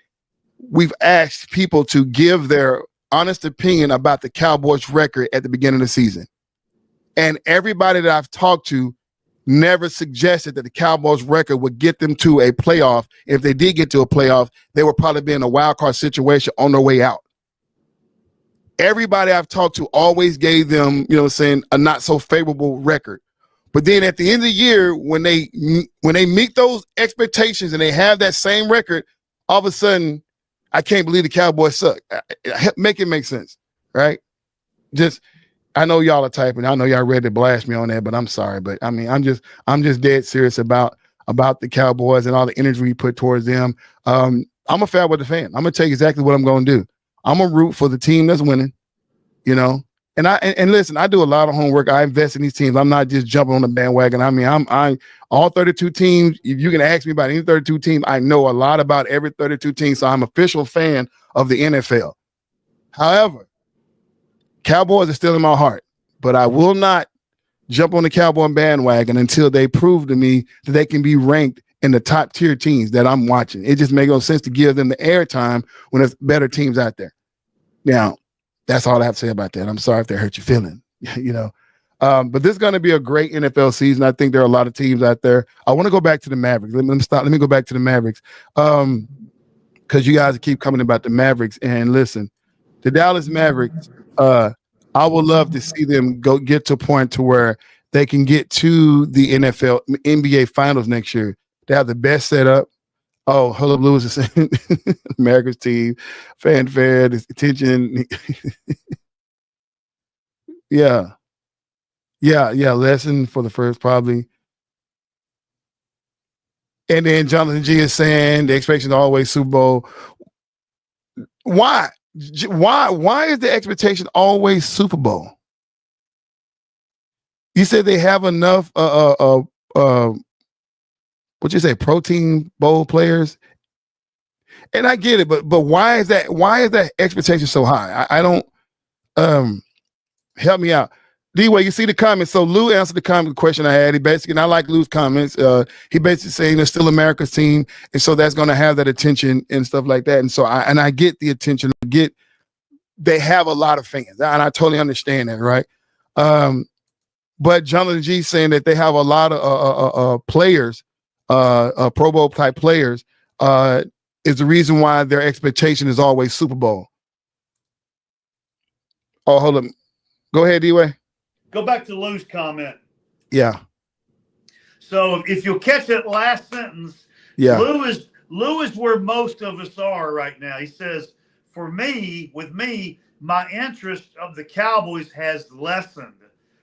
we've asked people to give their honest opinion about the Cowboys' record at the beginning of the season. And everybody that I've talked to never suggested that the Cowboys' record would get them to a playoff. If they did get to a playoff, they would probably be in a wild card situation on their way out. Everybody I've talked to always gave them, a not so favorable record. But then at the end of the year, when they meet those expectations and they have that same record, all of a sudden, I can't believe the Cowboys suck. Make it make sense, right? I know y'all are typing. I know y'all ready to blast me on that, but I'm sorry. But I'm just dead serious about the Cowboys and all the energy we put towards them. I'm a FairWeather fan. I'm gonna tell you exactly what I'm gonna do. I'm gonna root for the team that's winning, And listen, I do a lot of homework. I invest in these teams. I'm not just jumping on the bandwagon. I mean, I'm all 32 teams. If you can ask me about any 32 team, I know a lot about every 32 team. So I'm an official fan of the NFL. However, Cowboys are still in my heart, but I will not jump on the Cowboy bandwagon until they prove to me that they can be ranked in the top tier teams that I'm watching. It just makes no sense to give them the airtime when there's better teams out there. Now, that's all I have to say about that. I'm sorry if that hurt your feeling, but this is going to be a great NFL season. I think there are a lot of teams out there. I want to go back to the Mavericks. Let me go back to the Mavericks because you guys keep coming about the Mavericks. And listen, the Dallas Mavericks, I would love to see them get to a point to where they can get to the NBA Finals next year. They have the best setup. Oh, Hullab Lewis is saying America's team, fanfare, attention. Yeah. Lesson for the first, probably. And then Jonathan G is saying the expectation is always Super Bowl. Why? Why is the expectation always Super Bowl? You said they have enough what you say, protein bowl players, and I get it, but why is that expectation so high? I don't help me out. D-Way, you see the comments. So Lou answered the comment question I had. And I like Lou's comments. He basically saying they're still America's team, and so that's going to have that attention and stuff like that. And so I get the attention. They have a lot of fans, and I totally understand that, right? But Jonathan G saying that they have a lot of players. Pro Bowl type players is the reason why their expectation is always Super Bowl. Oh, hold on. Go ahead, D-Way. Go back to Lou's comment. Yeah. So if you'll catch that last sentence, yeah, Lou is where most of us are right now. He says, with me, my interest of the Cowboys has lessened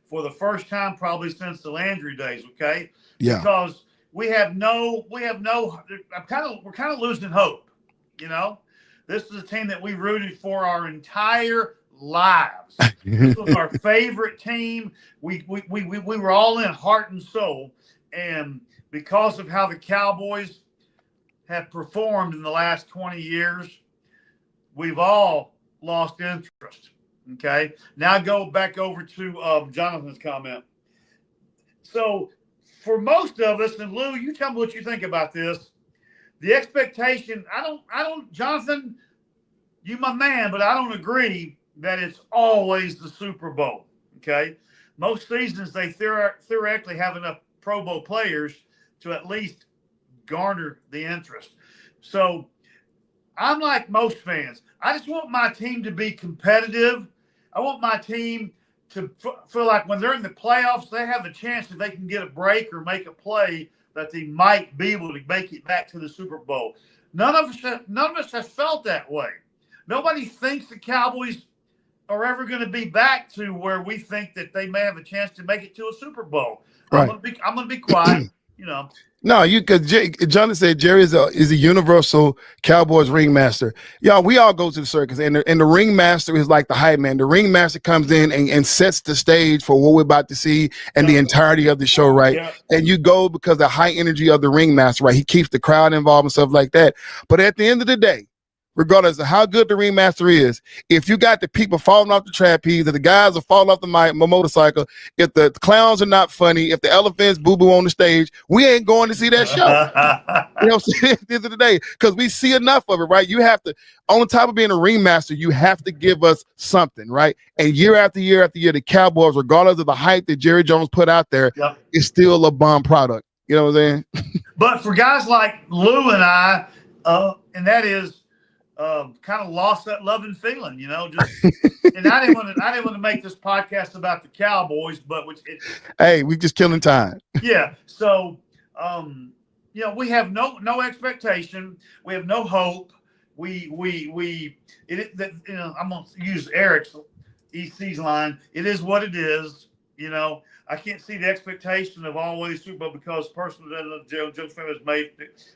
for the first time probably since the Landry days, okay? Yeah. Because we're kind of losing hope, This is a team that we rooted for our entire lives. This was our favorite team. We were all in heart and soul. And because of how the Cowboys have performed in the last 20 years, we've all lost interest. Okay. Now go back over to Jonathan's comment. So for most of us, and Lou, you tell me what you think about this. The expectation, I don't, Jonathan, you my man, but I don't agree that it's always the Super Bowl. Okay. Most seasons, they theoretically have enough Pro Bowl players to at least garner the interest. So I'm like most fans. I just want my team to be competitive. I want my team to feel like when they're in the playoffs, they have a chance that they can get a break or make a play that they might be able to make it back to the Super Bowl. None of us has felt that way. Nobody thinks the Cowboys are ever going to be back to where we think that they may have a chance to make it to a Super Bowl. Right. I'm going to be quiet, No, because Jonathan said Jerry is a universal Cowboys ringmaster. Y'all, we all go to the circus, and the ringmaster is like the hype man. The ringmaster comes in and sets the stage for what we're about to see and the entirety of the show, right? Yeah. And you go because the high energy of the ringmaster, right? He keeps the crowd involved and stuff like that. But at the end of the day, regardless of how good the ringmaster is, if you got the people falling off the trapeze, if the guys are falling off the motorcycle, if the clowns are not funny, if the elephants boo-boo on the stage, we ain't going to see that show. You know what I'm saying? At the end of the day, because we see enough of it, right? You have to, on top of being a ringmaster, you have to give us something, right? And year after year after year, the Cowboys, regardless of the hype that Jerry Jones put out there, is still a bomb product. You know what I'm saying? But for guys like Lou and I, and that is, kind of lost that love and feeling, and I didn't want to make this podcast about the Cowboys, but hey, we just killing time. Yeah. So, we have no expectation. We have no hope. I'm going to use Eric's EC's line. It is what it is. I can't see the expectation of always Super Bowl because person that Joe's family has made,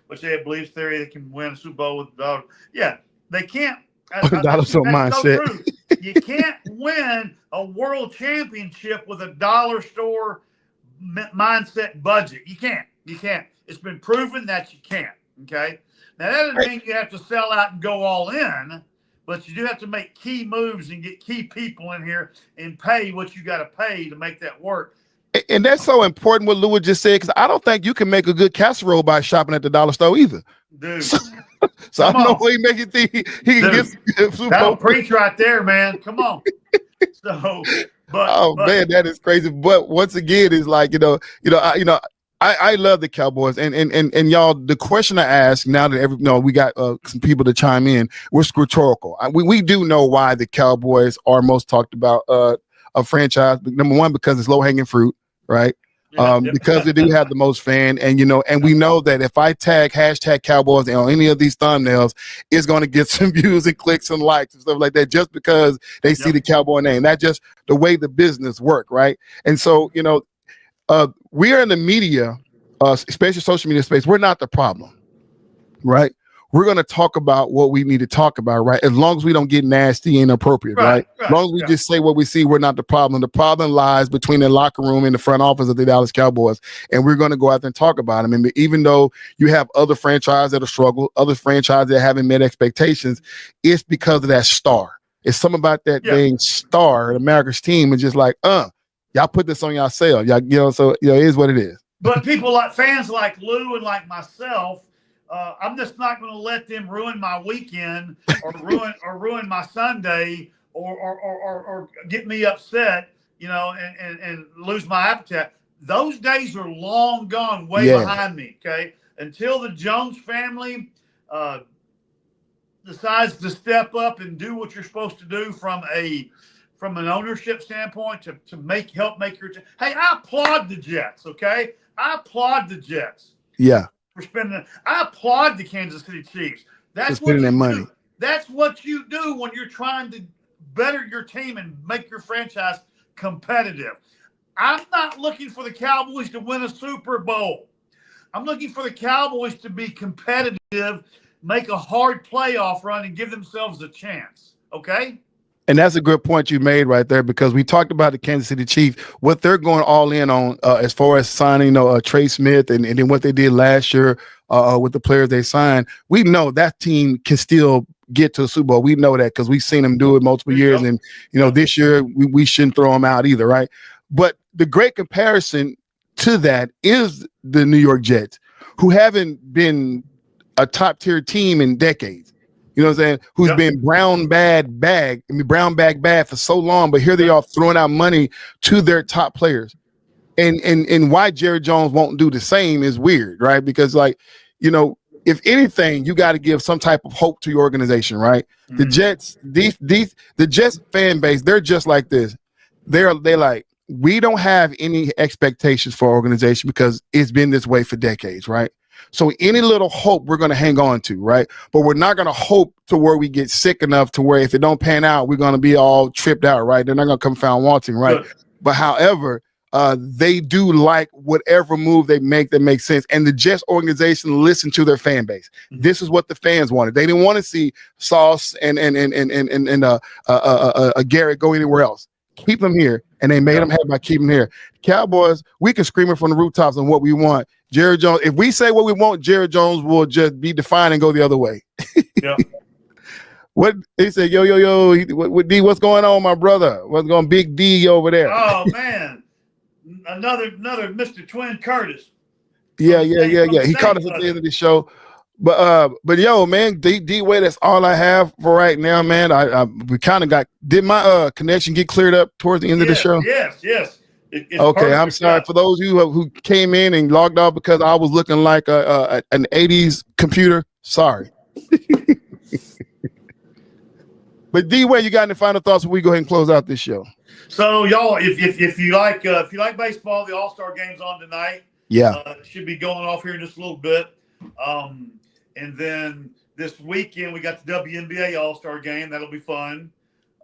which they believes theory they can win a Super Bowl with the dog. Yeah. They can't. Dollars on mindset. True. You can't win a world championship with a dollar store mindset budget. You can't. You can't. It's been proven that you can't. Okay. Now, that doesn't mean you have to sell out and go all in, but you do have to make key moves and get key people in here and pay what you got to pay to make that work. And that's so important what Louis just said, because I don't think you can make a good casserole by shopping at the dollar store either. Dude. So I don't know where he make it think he can get super. That'll preach right there, man. Come on. So, but man, that is crazy. But once again, it's like I love the Cowboys, and y'all. The question I ask now that we got some people to chime in, we're rhetorical. We do know why the Cowboys are most talked about a franchise. Number one, because it's low hanging fruit, right? Because they do have the most fan, and we know that if I tag hashtag Cowboys on any of these thumbnails, it's going to get some views and clicks and likes and stuff like that, just because they see the Cowboy name. That's just the way the business work, right? And so we are in the media, especially social media space. We're not the problem, right? We're going to talk about what we need to talk about, right? As long as we don't get nasty and inappropriate, right? As long as we just say what we see, we're not the problem. The problem lies between the locker room and the front office of the Dallas Cowboys, and we're going to go out there and talk about them. And even though you have other franchises that have struggled, other franchises that haven't met expectations, it's because of that star. It's something about that dang star, America's team, and just like, y'all put this on yourself. Y'all, so it is what it is. But people like fans like Lou and like myself, I'm just not going to let them ruin my weekend or ruin my Sunday or get me upset, and lose my appetite. Those days are long gone, way behind me. Okay, until the Jones family decides to step up and do what you're supposed to do from an ownership standpoint to help make your. Hey, I applaud the Jets. Okay, I applaud the Jets. Yeah. For spending. I applaud the Kansas City Chiefs. That's what you money. That's what you do when you're trying to better your team and make your franchise competitive. I'm not looking for the Cowboys to win a Super Bowl. I'm looking for the Cowboys to be competitive, make a hard playoff run, and give themselves a chance. Okay? And that's a good point you made right there, because we talked about the Kansas City Chiefs, what they're going all in on as far as signing Trey Smith and then what they did last year with the players they signed. We know that team can still get to the Super Bowl. We know that because we've seen them do it multiple years. And, this year we shouldn't throw them out either, right? But the great comparison to that is the New York Jets, who haven't been a top-tier team in decades. You know what I'm saying? Who's been brown bag bad for so long, but here they are throwing out money to their top players. And why Jerry Jones won't do the same is weird, right? Because if anything, you got to give some type of hope to your organization, right? Mm-hmm. The Jets, the Jets fan base, they're just like this. They're like, we don't have any expectations for our organization because it's been this way for decades, right? So any little hope we're going to hang on to, right? But we're not going to hope to where we get sick enough to where if it don't pan out, we're going to be all tripped out, right? They're not going to come found wanting, right? Good. But however, they do like whatever move they make that makes sense. And the Jets organization listened to their fan base. Mm-hmm. This is what the fans wanted. They didn't want to see Sauce and Garrett go anywhere else. Keep them here. And they made them happy by keeping them here. Cowboys, we can scream it from the rooftops on what we want. Jerry Jones, if we say what we want, Jerry Jones will just be defiant and go the other way. Yeah. What he said, yo, what D, what's going on, my brother? What's going Big D over there? Oh man. Another Mr. Twin Curtis. Yeah. He caught us at the end of the show. But yo, man, D Way, that's all I have for right now, man. We kind of did my connection get cleared up towards the end of the show? Yes. Okay, I'm sorry for those of you who came in and logged off because I was looking like an 80s computer. Sorry. But D-Way, you got any final thoughts before we go ahead and close out this show? So y'all, if you like baseball, the All-Star game's on tonight. Yeah, it should be going off here in just a little bit. And then this weekend we got the WNBA All-Star game. That'll be fun.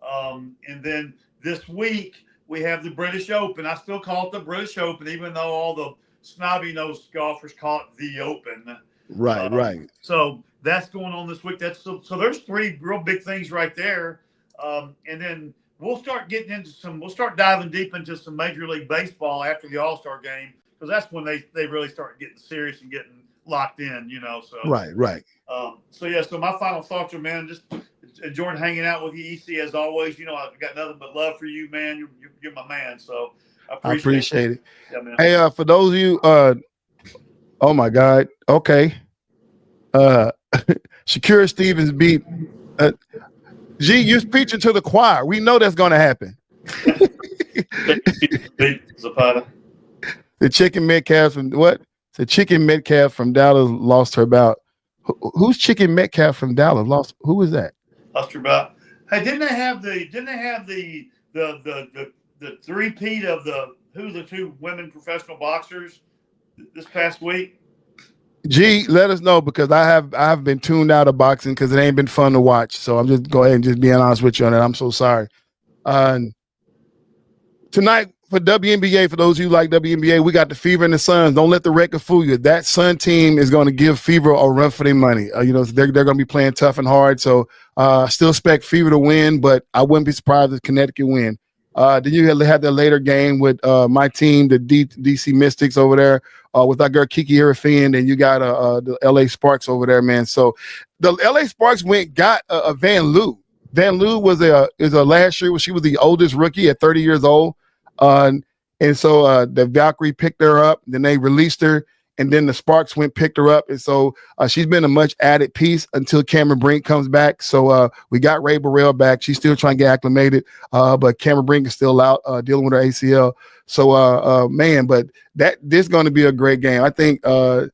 And then this week we have the British Open. I still call it the British Open, even though all the snobby-nosed golfers call it the Open. Right. So that's going on this week. So there's three real big things right there. And then we'll start diving deep into some Major League Baseball after the All-Star game, because that's when they really start getting serious and getting locked in, So Right. So my final thoughts are, man, just enjoying hanging out with you, EC, as always. I've got nothing but love for you, man. You're my man. So I appreciate it. Yeah, man. Hey, for those of you, oh my God, okay. Shakira Stevens beat. G, you're preaching to the choir. We know that's going to happen. Zapata. The chicken Metcalf from what? The chicken Metcalf from Dallas lost her bout. Who's chicken Metcalf from Dallas lost? Who was that? Lost her bout. Hey, didn't they have the three-peat of the two women professional boxers this past week? G, let us know, because I have been tuned out of boxing because it ain't been fun to watch. So I'm just go ahead and just being honest with you on that. I'm so sorry. Tonight for WNBA, for those of you who like WNBA, we got the Fever and the Suns. Don't let the record fool you. That Sun team is going to give Fever a run for their money. They're going to be playing tough and hard. So still expect Fever to win, but I wouldn't be surprised if Connecticut win. Then you had that later game with my team, the DC Mystics over there, with our girl Kiki Arifin, and you got the LA Sparks over there, man. So the LA Sparks got a Van Loo. Van Loo was a last year when she was the oldest rookie at 30 years old. And so the Valkyrie picked her up, then they released her, and then the Sparks picked her up. And so she's been a much added piece until Cameron Brink comes back. So we got Ray Burrell back. She's still trying to get acclimated, but Cameron Brink is still out dealing with her ACL. So, man, but this is going to be a great game. I think, I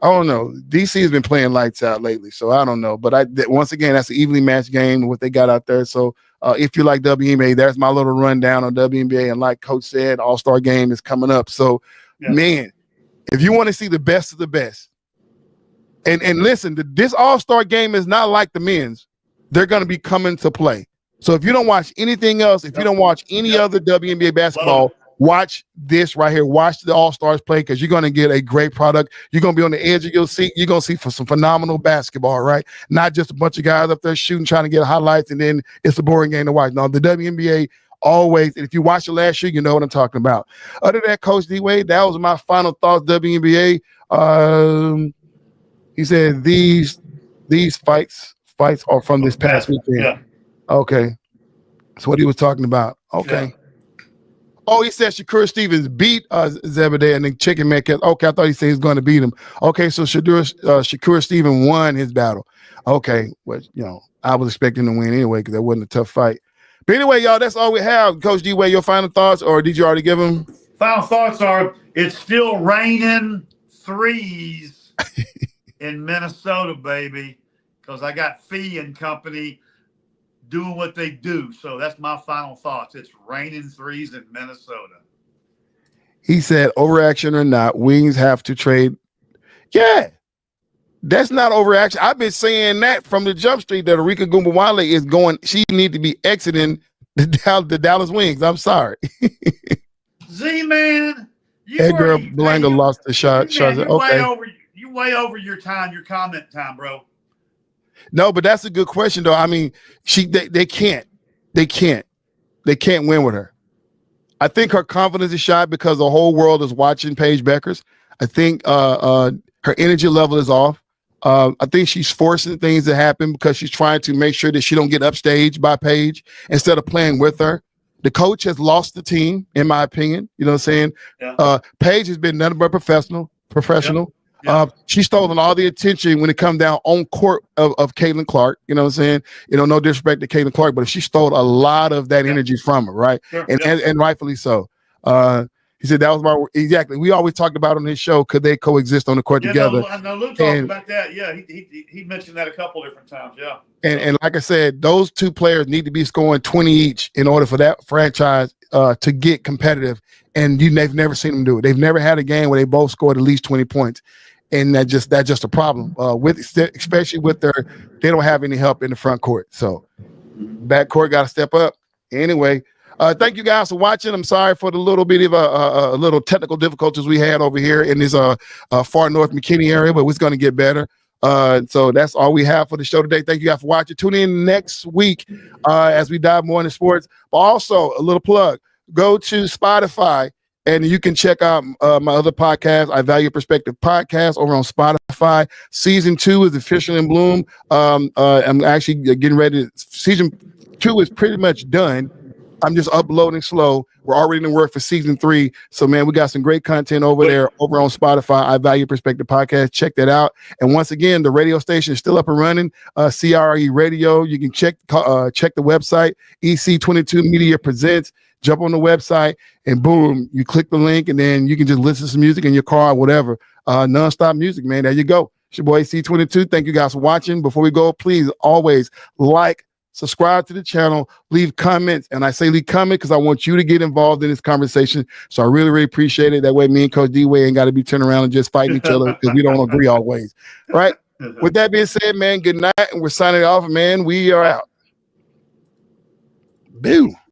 don't know. DC has been playing lights out lately, so I don't know. But once again, that's an evenly matched game, what they got out there. So if you like WNBA, there's my little rundown on WNBA. And like Coach said, All-Star game is coming up. So, man, if you want to see the best of the best, and listen, this All-Star game is not like the men's. They're going to be coming to play. So if you don't watch anything else, if you don't watch any other WNBA basketball, watch this right here. Watch the All-Stars play, because you're going to get a great product. You're going to be on the edge of your seat. You're going to see some phenomenal basketball, right? Not just a bunch of guys up there shooting, trying to get highlights, and then it's a boring game to watch. No, the WNBA always, and if you watched it last year, you know what I'm talking about. Other than that, Coach D-Wade, that was my final thoughts, WNBA. He said these fights are from this past weekend. Yeah. Okay. That's what he was talking about. Okay. Yeah. Oh, he said Shakur Stevens beat Zebedee and then Chicken Metcalf. Okay, I thought he said he was going to beat him. Okay, so Shakur Stevens won his battle. Okay, well, I was expecting to win anyway, because that wasn't a tough fight. But anyway, y'all, that's all we have. Coach D-Wade, your final thoughts, or did you already give them? Final thoughts are, it's still raining threes in Minnesota, baby, because I got Fee and company doing what they do. So that's my final thoughts. It's raining threes in Minnesota. He said, overreaction or not, Wings have to trade. Yeah, that's not overreaction. I've been saying that from the jump street, that Arika Gumbawale is going. She need to be exiting the Dallas Wings. I'm sorry. Z-Man. Edgar Blanca lost the shot. You way over your time, your comment time, bro. No, but that's a good question, though. I mean, they can't win with her. I think her confidence is shot because the whole world is watching Paige Beckers. I think her energy level is off. I think she's forcing things to happen because she's trying to make sure that she don't get upstaged by Paige instead of playing with her. The coach has lost the team, in my opinion. You know what I'm saying? Yeah. Paige has been nothing but professional. Yep. Yep. She's stolen all the attention when it comes down on court of Caitlin Clark. You know what I'm saying? No disrespect to Caitlin Clark, but she stole a lot of that energy from her, right? Sure. And rightfully so. He said that was exactly. We always talked about on his show, could they coexist on the court together? No, Lou talked about that. Yeah, he mentioned that a couple different times. Yeah. And like I said, those two players need to be scoring 20 each in order for that franchise to get competitive. And they've never seen them do it. They've never had a game where they both scored at least 20 points. And that's just a problem especially with they don't have any help in the front court. So back court got to step up. Anyway, thank you guys for watching. I'm sorry for the little bit of a little technical difficulties we had over here in this far north McKinney area, but it's going to get better. So that's all we have for the show today. Thank you guys for watching. Tune in next week as we dive more into sports. But also, a little plug. Go to Spotify, and you can check out my other podcast, I Value Perspective Podcast, over on Spotify. Season 2 is officially in bloom. I'm actually getting ready. Season 2 is pretty much done. I'm just uploading slow. We're already in work for season 3. So, man, we got some great content over there, over on Spotify, I Value Perspective Podcast. Check that out. And once again, the radio station is still up and running, CRE Radio. You can check the website, EC22 Media Presents. Jump on the website, and boom, you click the link, and then you can just listen to some music in your car, whatever. Nonstop music, man. There you go. It's your boy C22. Thank you guys for watching. Before we go, please always like, subscribe to the channel, leave comments. And I say leave comment because I want you to get involved in this conversation. So I really, really appreciate it. That way me and Coach D-Way ain't got to be turning around and just fighting each other because we don't agree always. Right? With that being said, man, good night. And we're signing off, man. We are out. Boo.